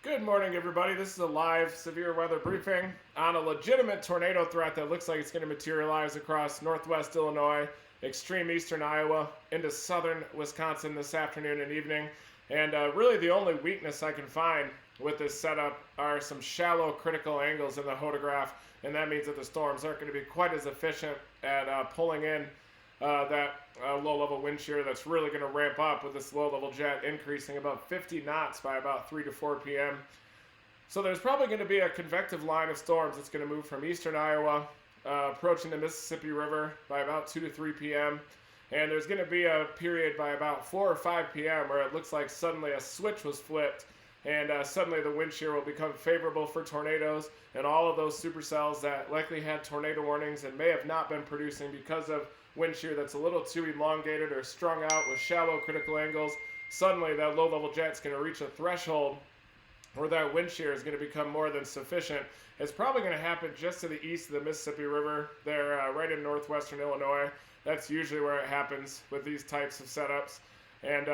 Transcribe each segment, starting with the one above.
Good morning, everybody. This is a live severe weather briefing on a legitimate tornado threat that looks like it's going to materialize across northwest Illinois, extreme eastern Iowa, into southern Wisconsin this afternoon and evening. And really, the only weakness I can find with this setup are some shallow critical angles in the hodograph, and that means that the storms aren't going to be quite as efficient at pulling in that low-level wind shear that's really going to ramp up with this low-level jet increasing about 50 knots by about 3 to 4 p.m. So there's probably going to be a convective line of storms that's going to move from eastern Iowa, approaching the Mississippi River by about 2 to 3 p.m. And there's going to be a period by about 4 or 5 p.m. where it looks like suddenly a switch was flipped, and suddenly the wind shear will become favorable for tornadoes, and all of those supercells that likely had tornado warnings and may have not been producing because of wind shear that's a little too elongated or strung out with shallow critical angles, suddenly that low-level jet's going to reach a threshold where that wind shear is going to become more than sufficient. It's probably going to happen just to the east of the Mississippi River, there right in northwestern Illinois. That's usually where it happens with these types of setups. And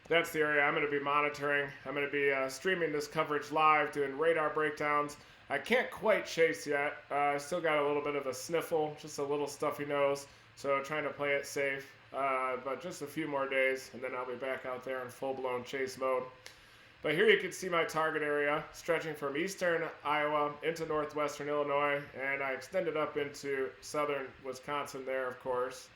that's the area I'm going to be monitoring. I'm going to be streaming this coverage live, doing radar breakdowns. I can't quite chase yet. I still got a little bit of a sniffle, just a little stuffy nose, so trying to play it safe. But just a few more days, and then I'll be back out there in full-blown chase mode. But here you can see my target area stretching from eastern Iowa into northwestern Illinois, and I extended up into southern Wisconsin there, of course.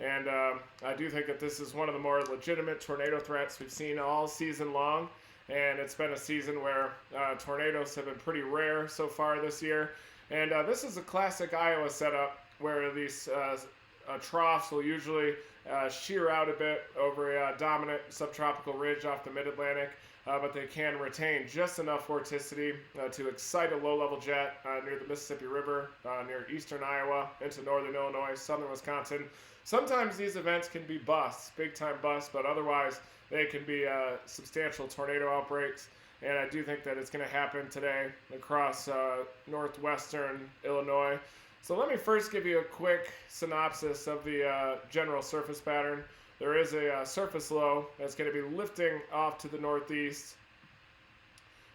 And I do think that this is one of the more legitimate tornado threats we've seen all season long. And it's been a season where tornadoes have been pretty rare so far this year. And this is a classic Iowa setup where these troughs will usually shear out a bit over a dominant subtropical ridge off the mid-Atlantic. But they can retain just enough vorticity to excite a low-level jet near the Mississippi River, near eastern Iowa, into northern Illinois, southern Wisconsin. Sometimes these events can be busts, big-time busts, but otherwise they can be substantial tornado outbreaks. And I do think that it's going to happen today across northwestern Illinois. So let me first give you a quick synopsis of the general surface pattern. There is a surface low that's going to be lifting off to the northeast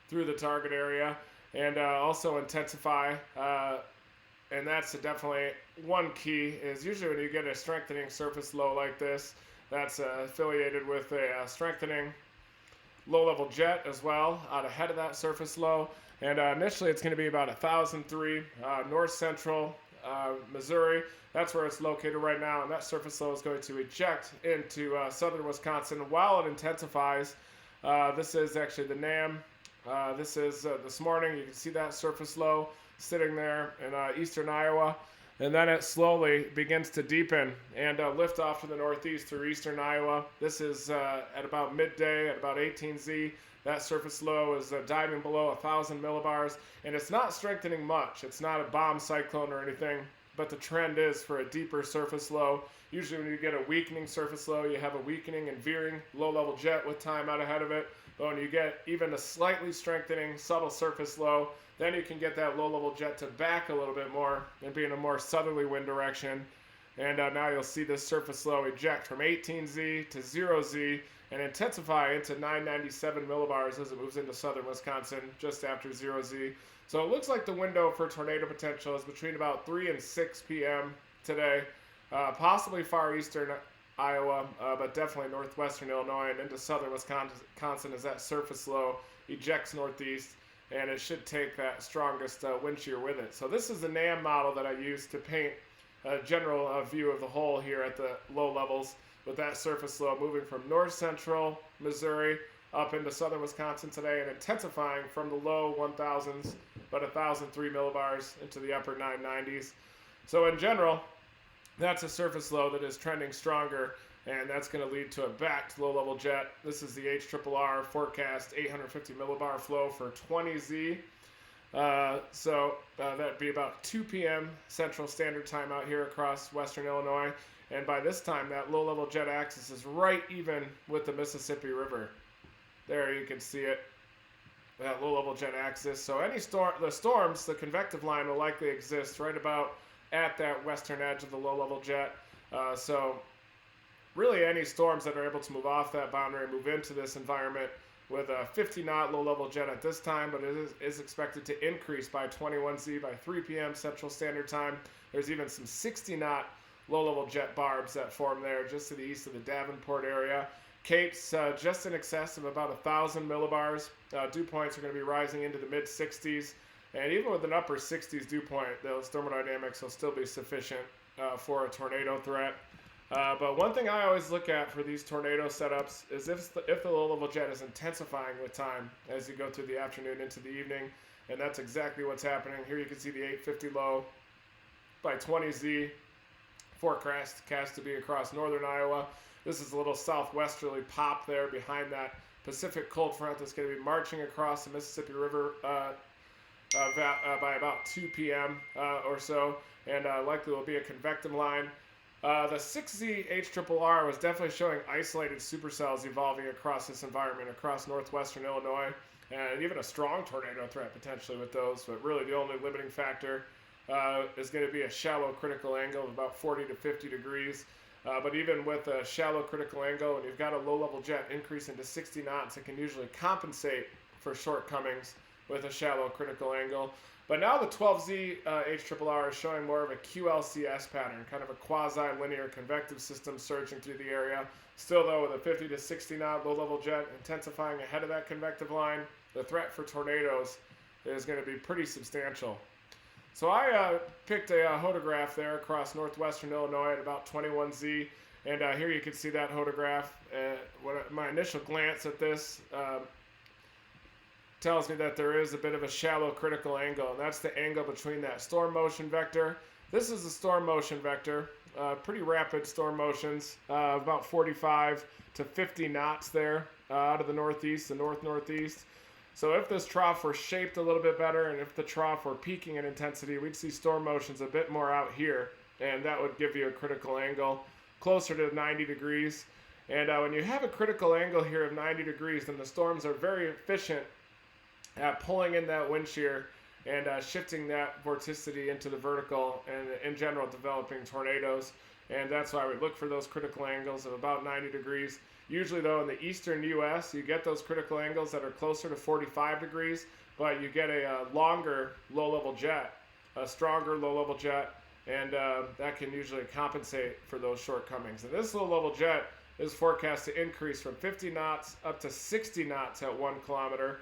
through the target area and also intensify. And that's definitely one key, is usually when you get a strengthening surface low like this, that's affiliated with a strengthening low-level jet as well out ahead of that surface low. And initially it's going to be about 1,003 north-central Missouri. That's where it's located right now, and that surface low is going to eject into southern Wisconsin while it intensifies. This is actually the NAM. This is this morning. You can see that surface low sitting there in eastern Iowa, and then it slowly begins to deepen and lift off to the northeast through eastern Iowa. This is at about midday at about 18Z. That surface low is diving below 1,000 millibars, and it's not strengthening much. It's not a bomb cyclone or anything, but the trend is for a deeper surface low. Usually when you get a weakening surface low, you have a weakening and veering low-level jet with time out ahead of it. But when you get even a slightly strengthening subtle surface low, then you can get that low-level jet to back a little bit more and be in a more southerly wind direction. And now you'll see this surface low eject from 18Z to 0Z and intensify into 997 millibars as it moves into southern Wisconsin just after 0Z. So it looks like the window for tornado potential is between about 3 and 6 p.m. today, possibly far eastern Iowa, but definitely northwestern Illinois and into southern Wisconsin as that surface low ejects northeast, and it should take that strongest wind shear with it. So this is the NAM model that I use to paint a general view of the whole here at the low levels, with that surface low moving from north-central Missouri up into southern Wisconsin today and intensifying from the low 1,000s, but 1,003 millibars into the upper 990s. So in general, that's a surface low that is trending stronger, and that's going to lead to a backed low-level jet. This is the HRRR forecast 850 millibar flow for 20Z. So that'd be about 2 p.m. Central Standard Time out here across western Illinois. And by this time, that low-level jet axis is right even with the Mississippi River. There you can see it, that low-level jet axis. So any the storms, the convective line will likely exist right about at that western edge of the low-level jet. So really any storms that are able to move off that boundary and move into this environment with a 50 knot low level jet at this time, but it is expected to increase by 21Z by 3 p.m. Central Standard Time. There's even some 60 knot low level jet barbs that form there just to the east of the Davenport area. Capes just in excess of about 1,000 millibars. Dew points are going to be rising into the mid 60s. And even with an upper 60s dew point, those thermodynamics will still be sufficient for a tornado threat. But one thing I always look at for these tornado setups is if the low-level jet is intensifying with time as you go through the afternoon into the evening, and that's exactly what's happening. Here you can see the 850 low by 20Z forecast to be across northern Iowa. This is a little southwesterly pop there behind that Pacific cold front that's going to be marching across the Mississippi River by about 2 p.m. Or so, and likely will be a convective line. The 6Z HRRR was definitely showing isolated supercells evolving across this environment, across northwestern Illinois, and even a strong tornado threat potentially with those, but really the only limiting factor is going to be a shallow critical angle of about 40 to 50 degrees. But even with a shallow critical angle, and you've got a low-level jet increasing to 60 knots, it can usually compensate for shortcomings with a shallow critical angle. But now the 12Z HRRR is showing more of a QLCS pattern, kind of a quasi-linear convective system surging through the area. Still, though, with a 50 to 60 knot low-level jet intensifying ahead of that convective line, the threat for tornadoes is going to be pretty substantial. So I picked a hodograph there across northwestern Illinois at about 21Z, and here you can see that hodograph. My initial glance at this tells me that there is a bit of a shallow critical angle, and that's the angle between that storm motion vector. This is the storm motion vector, pretty rapid storm motions, about 45 to 50 knots there out of the northeast, the north-northeast. So if this trough were shaped a little bit better, and if the trough were peaking in intensity, we'd see storm motions a bit more out here, and that would give you a critical angle closer to 90 degrees. And when you have a critical angle here of 90 degrees, then the storms are very efficient at pulling in that wind shear and shifting that vorticity into the vertical, and in general developing tornadoes. And that's why we look for those critical angles of about 90 degrees. Usually though in the eastern US you get those critical angles that are closer to 45 degrees, but you get a longer low-level jet, a stronger low-level jet, and that can usually compensate for those shortcomings. And this low-level jet is forecast to increase from 50 knots up to 60 knots at 1 kilometer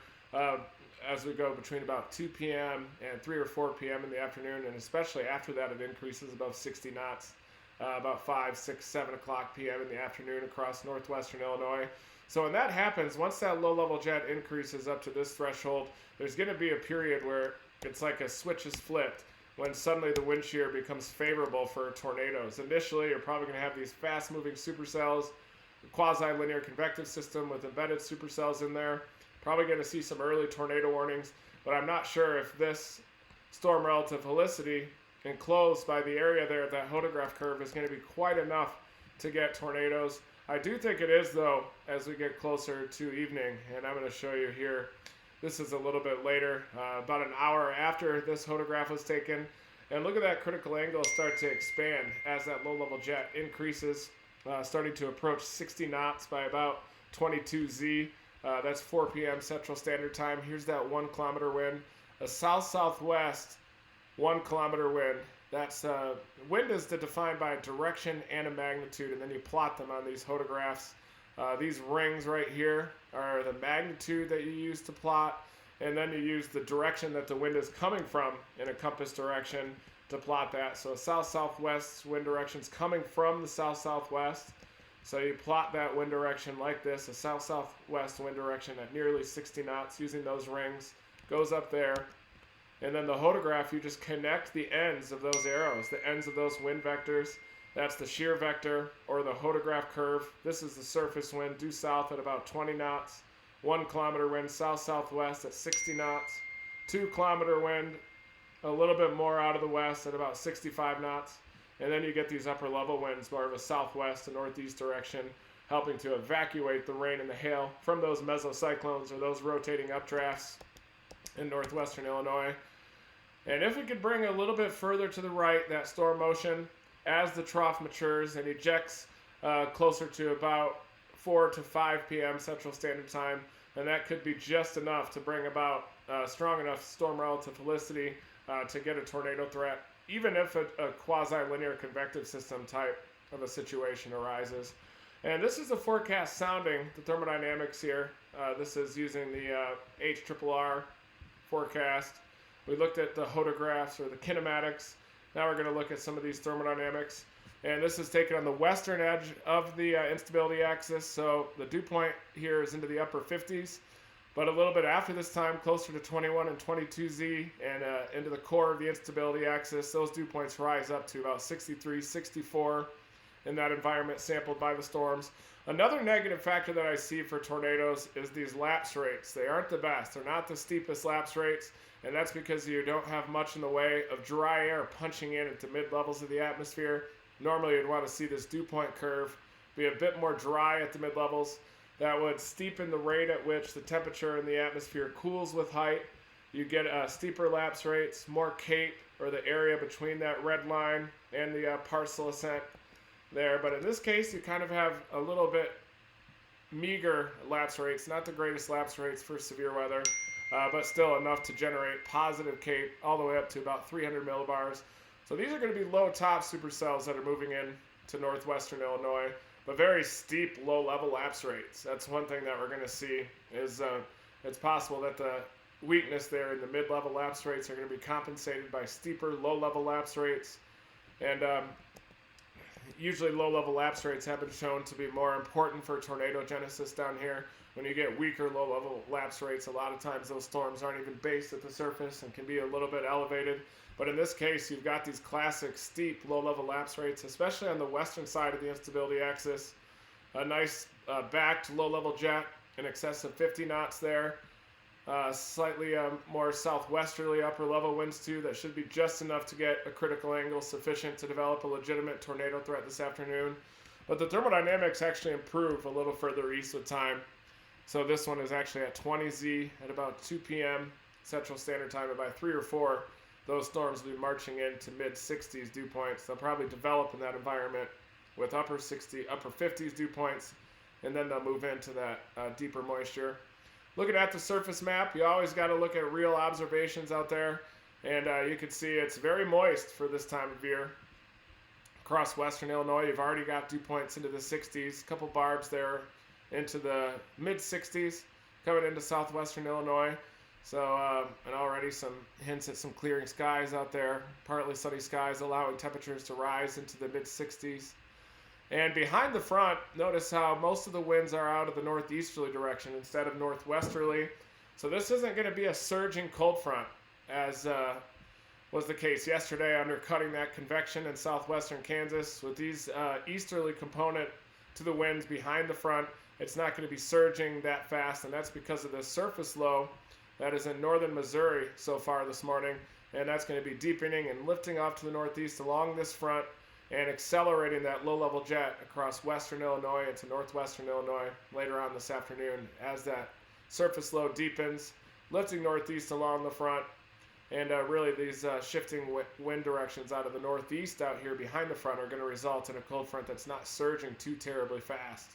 as we go between about 2 p.m. and 3 or 4 p.m. in the afternoon, and especially after that it increases above 60 knots about 5, 6, 7 o'clock p.m. in the afternoon across northwestern Illinois. So when that happens, once that low-level jet increases up to this threshold, there's going to be a period where it's like a switch is flipped, when suddenly the wind shear becomes favorable for tornadoes. Initially, you're probably going to have these fast-moving supercells, quasi-linear convective system with embedded supercells in there. Probably going to see some early tornado warnings, but I'm not sure if this storm relative helicity enclosed by the area there of that hodograph curve is going to be quite enough to get tornadoes. I do think it is, though, as we get closer to evening, and I'm going to show you here. This is a little bit later, about an hour after this hodograph was taken, and look at that critical angle start to expand as that low-level jet increases, starting to approach 60 knots by about 22Z. That's 4 p.m. Central Standard Time. Here's that 1 kilometer wind, a south-southwest 1 kilometer wind. That's wind is defined by a direction and a magnitude, and then you plot them on these hodographs. These rings right here are the magnitude that you use to plot, and then you use the direction that the wind is coming from in a compass direction to plot that. So south-southwest wind direction is coming from the south-southwest. So you plot that wind direction like this, a south-southwest wind direction at nearly 60 knots using those rings, goes up there. And then the hodograph, you just connect the ends of those arrows, the ends of those wind vectors. That's the shear vector or the hodograph curve. This is the surface wind due south at about 20 knots. 1 kilometer wind south-southwest at 60 knots. 2 kilometer wind a little bit more out of the west at about 65 knots. And then you get these upper level winds, more of a southwest to northeast direction, helping to evacuate the rain and the hail from those mesocyclones or those rotating updrafts in northwestern Illinois. And if we could bring a little bit further to the right, that storm motion, as the trough matures and ejects closer to about 4 to 5 p.m. Central Standard Time, and that could be just enough to bring about strong enough storm relative helicity to get a tornado threat, even if a quasi-linear convective system type of a situation arises. And this is the forecast sounding the thermodynamics here. This is using the HRRR forecast. We looked at the hodographs or the kinematics. Now we're going to look at some of these thermodynamics. And this is taken on the western edge of the instability axis. So the dew point here is into the upper 50s. But a little bit after this time, closer to 21 and 22Z and into the core of the instability axis, those dew points rise up to about 63, 64 in that environment sampled by the storms. Another negative factor that I see for tornadoes is these lapse rates. They aren't the best. They're not the steepest lapse rates, and that's because you don't have much in the way of dry air punching in at the mid-levels of the atmosphere. Normally you'd want to see this dew point curve be a bit more dry at the mid-levels. That would steepen the rate at which the temperature in the atmosphere cools with height. You get steeper lapse rates, more CAPE, or the area between that red line and the parcel ascent there. But in this case, you kind of have a little bit meager lapse rates, not the greatest lapse rates for severe weather, but still enough to generate positive CAPE all the way up to about 300 millibars. So these are going to be low top supercells that are moving in to northwestern Illinois, but very steep low-level lapse rates. That's one thing that we're going to see is it's possible that the weakness there in the mid-level lapse rates are going to be compensated by steeper low-level lapse rates. And usually low-level lapse rates have been shown to be more important for tornado genesis down here. When you get weaker low-level lapse rates, a lot of times those storms aren't even based at the surface and can be a little bit elevated. But in this case, you've got these classic steep low-level lapse rates, especially on the western side of the instability axis. A nice backed low-level jet in excess of 50 knots there. Slightly more southwesterly upper-level winds too. That should be just enough to get a critical angle sufficient to develop a legitimate tornado threat this afternoon. But the thermodynamics actually improve a little further east with time. So this one is actually at 20Z at about 2 p.m. Central Standard Time, and by 3 or 4, those storms will be marching into mid-60s dew points. They'll probably develop in that environment with upper 50s dew points, and then they'll move into that deeper moisture. Looking at the surface map, you always got to look at real observations out there, and you can see it's very moist for this time of year. Across western Illinois, you've already got dew points into the 60s, a couple barbs there into the mid-60s, coming into southwestern Illinois. So, and already some hints at some clearing skies out there, partly sunny skies, allowing temperatures to rise into the mid-60s. And behind the front, notice how most of the winds are out of the northeasterly direction instead of northwesterly. So this isn't going to be a surging cold front, as was the case yesterday, undercutting that convection in southwestern Kansas. With these easterly component to the winds behind the front, it's not going to be surging that fast, and that's because of the surface low that is in northern Missouri so far this morning, and that's going to be deepening and lifting off to the northeast along this front and accelerating that low-level jet across western Illinois into northwestern Illinois later on this afternoon as that surface low deepens, lifting northeast along the front, and really these shifting wind directions out of the northeast out here behind the front are going to result in a cold front that's not surging too terribly fast.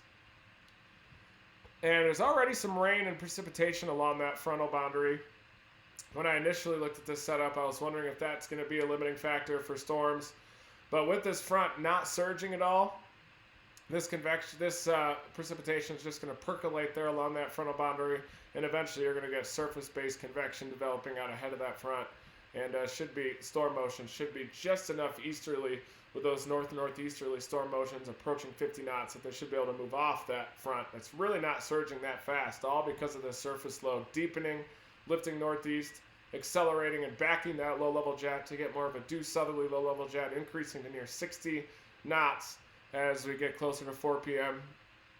And there's already some rain and precipitation along that frontal boundary. When I initially looked at this setup, I was wondering if that's going to be a limiting factor for storms. But with this front not surging at all, this precipitation is just going to percolate there along that frontal boundary, and eventually you're going to get surface-based convection developing out ahead of that front. And storm motion should be just enough easterly with those northeasterly storm motions approaching 50 knots that they should be able to move off that front. It's really not surging that fast, all because of the surface low deepening, lifting northeast, accelerating and backing that low-level jet to get more of a due southerly low-level jet, increasing to near 60 knots as we get closer to 4 p.m.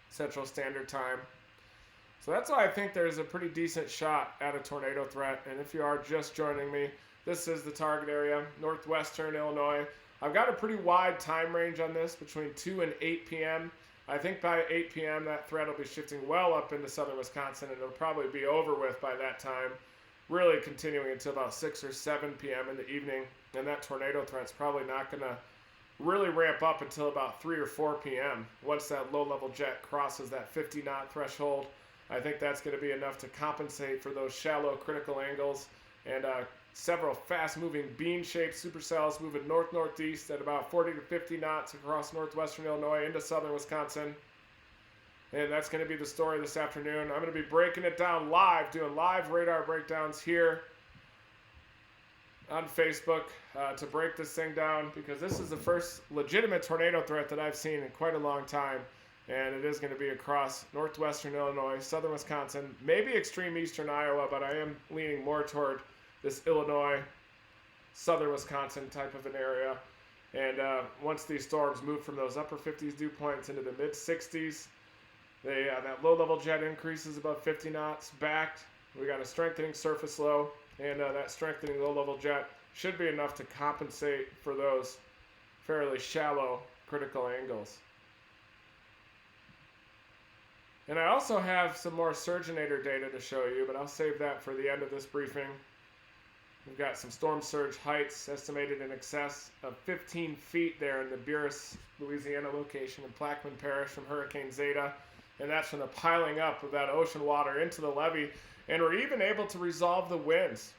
Central Standard Time. So that's why I think there's a pretty decent shot at a tornado threat. And if you are just joining me, this is the target area, northwestern Illinois. I've got a pretty wide time range on this, between 2 and 8 p.m. I think by 8 p.m. that threat will be shifting well up into southern Wisconsin, and it'll probably be over with by that time, really continuing until about 6 or 7 p.m. in the evening. And that tornado threat's probably not going to really ramp up until about 3 or 4 p.m. once that low-level jet crosses that 50-knot threshold I think that's going to be enough to compensate for those shallow critical angles, and several fast-moving bean-shaped supercells moving north-northeast at about 40 to 50 knots across northwestern Illinois into southern Wisconsin. And that's going to be the story this afternoon. I'm going to be breaking it down live, doing live radar breakdowns here on Facebook to break this thing down, because this is the first legitimate tornado threat that I've seen in quite a long time. And it is going to be across northwestern Illinois, southern Wisconsin, maybe extreme eastern Iowa, but I am leaning more toward this Illinois, southern Wisconsin type of an area. And once these storms move from those upper 50s dew points into the mid 60s, that low-level jet increases above 50 knots backed. We got a strengthening surface low, and that strengthening low-level jet should be enough to compensate for those fairly shallow critical angles. And I also have some more surgeonator data to show you, but I'll save that for the end of this briefing. We've got some storm surge heights estimated in excess of 15 feet there in the Buras, Louisiana location in Plaquemine Parish from Hurricane Zeta. And that's from the piling up of that ocean water into the levee. And we're even able to resolve the winds,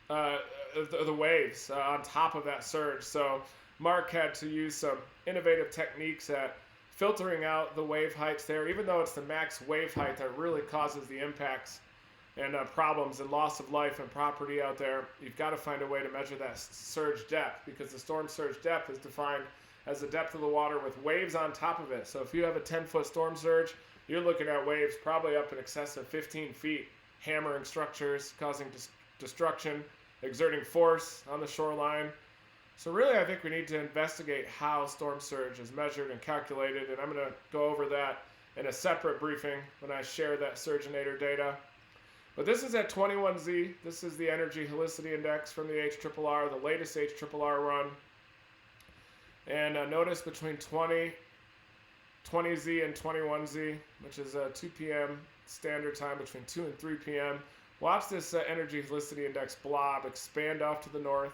the waves on top of that surge. So Mark had to use some innovative techniques at filtering out the wave heights there, even though it's the max wave height that really causes the impacts and problems and loss of life and property out there. You've got to find a way to measure that surge depth, because the storm surge depth is defined as the depth of the water with waves on top of it. So if you have a 10-foot storm surge, you're looking at waves probably up in excess of 15 feet, hammering structures, causing destruction, exerting force on the shoreline. So really, I think we need to investigate how storm surge is measured and calculated, and I'm going to go over that in a separate briefing when I share that surgeonator data. But this is at 21Z. This is the Energy Helicity Index from the HRRR, the latest HRRR run. And notice between 20Z and 21Z, which is 2 p.m. standard time, between 2 and 3 p.m., watch this Energy Helicity Index blob expand off to the north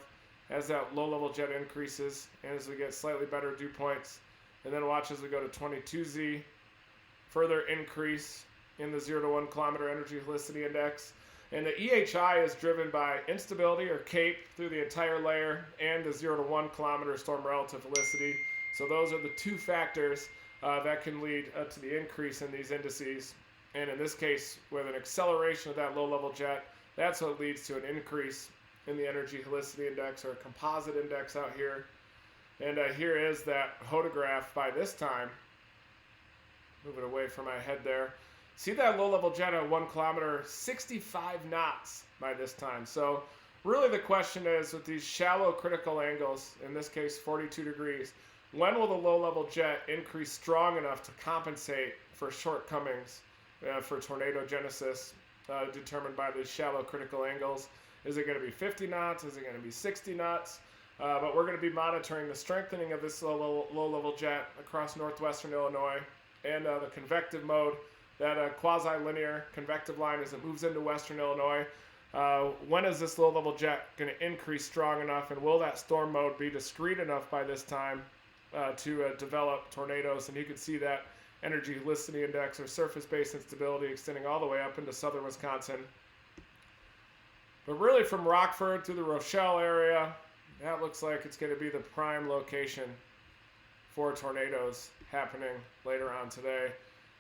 as that low-level jet increases and as we get slightly better dew points. And then watch as we go to 22Z, further increase in the 0 to 1 kilometer Energy Helicity Index. And the EHI is driven by instability or CAPE through the entire layer and the 0 to 1 kilometer storm relative helicity. So those are the two factors that can lead to the increase in these indices. And in this case, with an acceleration of that low-level jet, that's what leads to an increase in the Energy Helicity Index, or a composite index out here. And here is that hodograph by this time. Move it away from my head there. See that low-level jet at 1 kilometer, 65 knots by this time. So really the question is, with these shallow critical angles, in this case 42 degrees, when will the low-level jet increase strong enough to compensate for shortcomings for tornado genesis determined by these shallow critical angles? Is it going to be 50 knots? Is it going to be 60 knots? But we're going to be monitoring the strengthening of this low-level jet across northwestern Illinois and the convective mode, that quasi-linear convective line as it moves into western Illinois. When is this low-level jet going to increase strong enough, and will that storm mode be discrete enough by this time to develop tornadoes? And you can see that Energy Helicity Index, or surface-based instability, extending all the way up into southern Wisconsin. But really from Rockford to the Rochelle area, that looks like it's going to be the prime location for tornadoes happening later on today.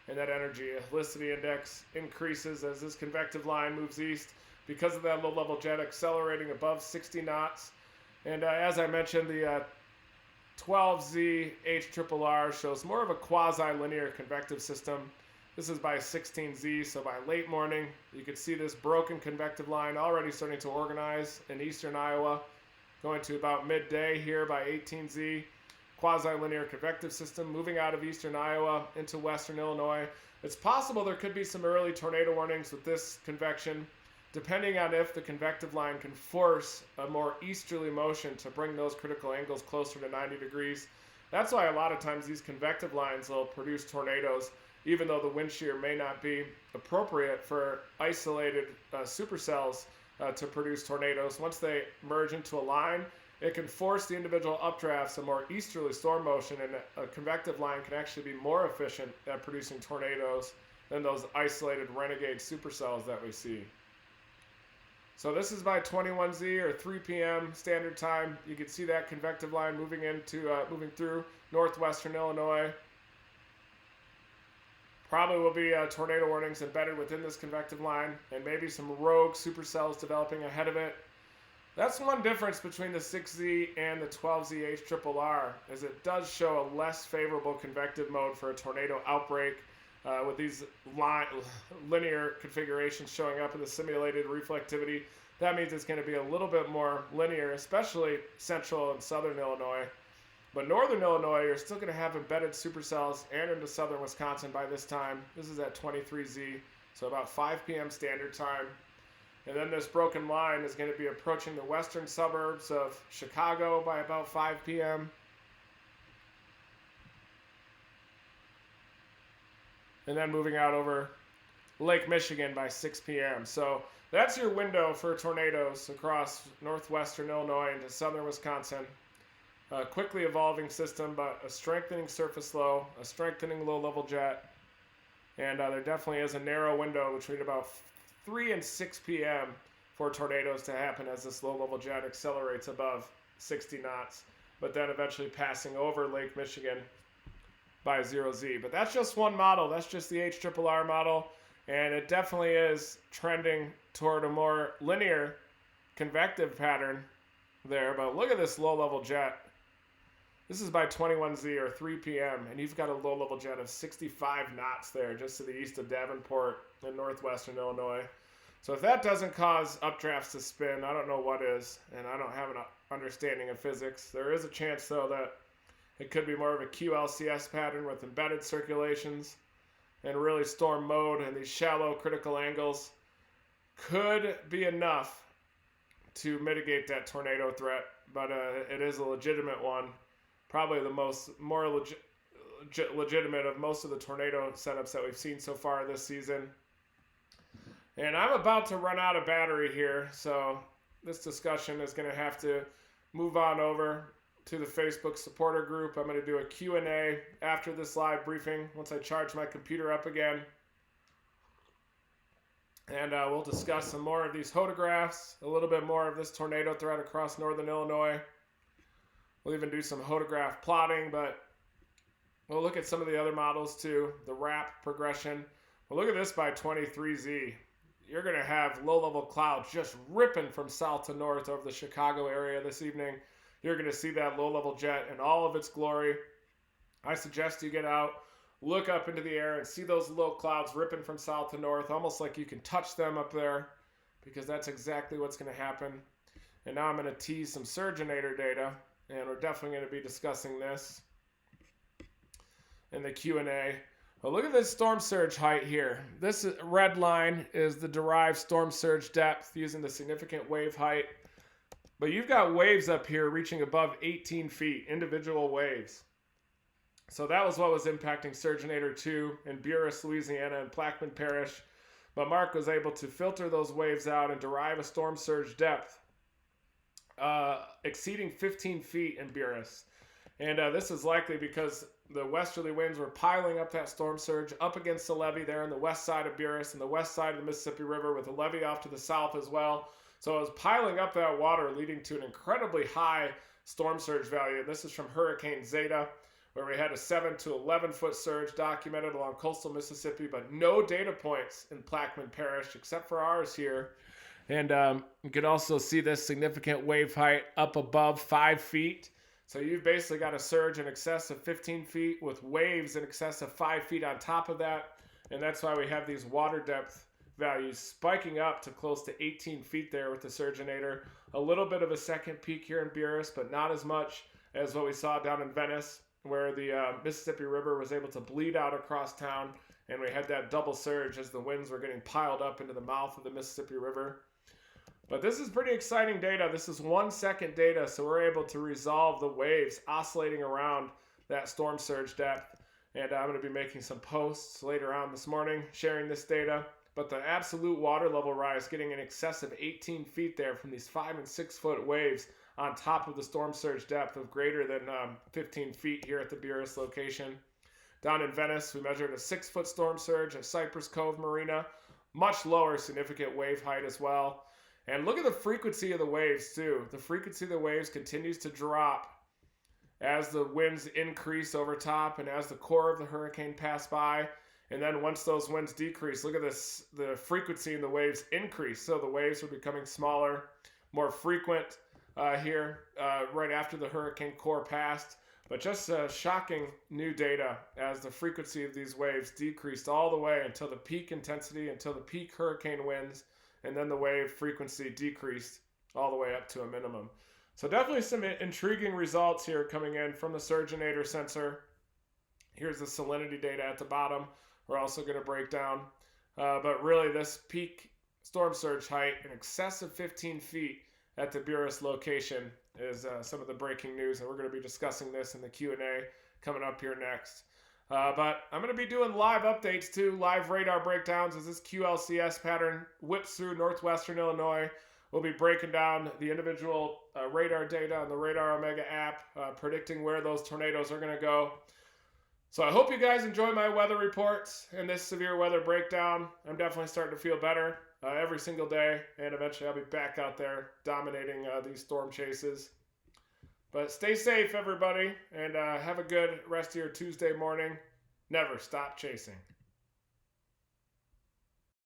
And that Energy Helicity Index increases as this convective line moves east because of that low-level jet accelerating above 60 knots. And as I mentioned, the 12Z HRRR shows more of a quasi-linear convective system. This is by 16Z, so by late morning, you can see this broken convective line already starting to organize in eastern Iowa, going to about midday here by 18Z. Quasi-linear convective system moving out of eastern Iowa into western Illinois. It's possible there could be some early tornado warnings with this convection, depending on if the convective line can force a more easterly motion to bring those critical angles closer to 90 degrees. That's why a lot of times these convective lines will produce tornadoes, even though the wind shear may not be appropriate for isolated supercells to produce tornadoes. Once they merge into a line, it can force the individual updrafts a more easterly storm motion, and a convective line can actually be more efficient at producing tornadoes than those isolated renegade supercells that we see. So this is by 21Z or 3 p.m. standard time. You can see that convective line moving through northwestern Illinois. Probably will be tornado warnings embedded within this convective line, and maybe some rogue supercells developing ahead of it. That's one difference between the 6Z and the 12Z HRRR, is it does show a less favorable convective mode for a tornado outbreak, with these linear configurations showing up in the simulated reflectivity. That means it's going to be a little bit more linear, especially central and southern Illinois. But northern Illinois, you're still going to have embedded supercells and into southern Wisconsin by this time. This is at 23Z, so about 5 p.m. standard time. And then this broken line is going to be approaching the western suburbs of Chicago by about 5 p.m. And then moving out over Lake Michigan by 6 p.m. So that's your window for tornadoes across northwestern Illinois into southern Wisconsin. A quickly evolving system, but a strengthening surface low, a strengthening low-level jet. And there definitely is a narrow window between about 3 and 6 p.m. for tornadoes to happen as this low-level jet accelerates above 60 knots, but then eventually passing over Lake Michigan by 0Z. But that's just one model. That's just the HRRR model, and it definitely is trending toward a more linear convective pattern there. But look at this low-level jet. This is by 21Z or 3 p.m., and you've got a low-level jet of 65 knots there just to the east of Davenport in northwestern Illinois. So if that doesn't cause updrafts to spin, I don't know what is, and I don't have an understanding of physics. There is a chance, though, that it could be more of a QLCS pattern with embedded circulations and really storm mode, and these shallow critical angles could be enough to mitigate that tornado threat, but it is a legitimate one. Probably the more legitimate of most of the tornado setups that we've seen so far this season. And I'm about to run out of battery here, so this discussion is going to have to move on over to the Facebook supporter group. I'm going to do a Q&A after this live briefing once I charge my computer up again. And we'll discuss some more of these hodographs, a little bit more of this tornado threat across northern Illinois. We'll even do some hodograph plotting, but we'll look at some of the other models too, the RAP progression. Well, look at this by 23Z. You're going to have low-level clouds just ripping from south to north over the Chicago area this evening. You're going to see that low-level jet in all of its glory. I suggest you get out, look up into the air, and see those low clouds ripping from south to north, almost like you can touch them up there, because that's exactly what's going to happen. And now I'm going to tease some surgeonator data, and we're definitely going to be discussing this in the Q&A. Well, look at this storm surge height here. This red line is the derived storm surge depth using the significant wave height. But you've got waves up here reaching above 18 feet, individual waves. So that was what was impacting Surgeonator 2 in Buras, Louisiana, and Plaquemine Parish. But Mark was able to filter those waves out and derive a storm surge depth exceeding 15 feet in Buras. And this is likely because the westerly winds were piling up that storm surge up against the levee there on the west side of Buras and the west side of the Mississippi River, with a levee off to the south as well. So it was piling up that water, leading to an incredibly high storm surge value. This is from Hurricane Zeta, where we had a 7 to 11 foot surge documented along coastal Mississippi, but no data points in Plaquemine Parish except for ours here. And you can also see this significant wave height up above 5 feet. So you've basically got a surge in excess of 15 feet with waves in excess of 5 feet on top of that. And that's why we have these water depth values spiking up to close to 18 feet there with the Surgeonator. A little bit of a second peak here in Buras, but not as much as what we saw down in Venice, where the Mississippi River was able to bleed out across town, and we had that double surge as the winds were getting piled up into the mouth of the Mississippi River. But this is pretty exciting data. This is 1 second data, so we're able to resolve the waves oscillating around that storm surge depth. And I'm going to be making some posts later on this morning sharing this data. But the absolute water level rise getting in excess of 18 feet there from these 5 and 6 foot waves on top of the storm surge depth of greater than 15 feet here at the Buras location. Down in Venice, we measured a 6-foot storm surge at Cypress Cove Marina. Much lower significant wave height as well. And look at the frequency of the waves too. The frequency of the waves continues to drop as the winds increase over top and as the core of the hurricane pass by. And then once those winds decrease, look at this, the frequency in the waves increase. So the waves are becoming smaller, more frequent here right after the hurricane core passed. But just shocking new data as the frequency of these waves decreased all the way until the peak intensity, until the peak hurricane winds, and then the wave frequency decreased all the way up to a minimum. So definitely some intriguing results here coming in from the Surgeonator sensor. Here's the salinity data at the bottom. We're also going to break down. But really this peak storm surge height in excess of 15 feet at the Buras location is some of the breaking news, and we're going to be discussing this in the Q&A coming up here next. But I'm going to be doing live updates too, live radar breakdowns as this QLCS pattern whips through northwestern Illinois. We'll be breaking down the individual radar data on the Radar Omega app, predicting where those tornadoes are going to go. So I hope you guys enjoy my weather reports and this severe weather breakdown. I'm definitely starting to feel better every single day, and eventually I'll be back out there dominating these storm chases. But stay safe, everybody, and have a good rest of your Tuesday morning. Never stop chasing.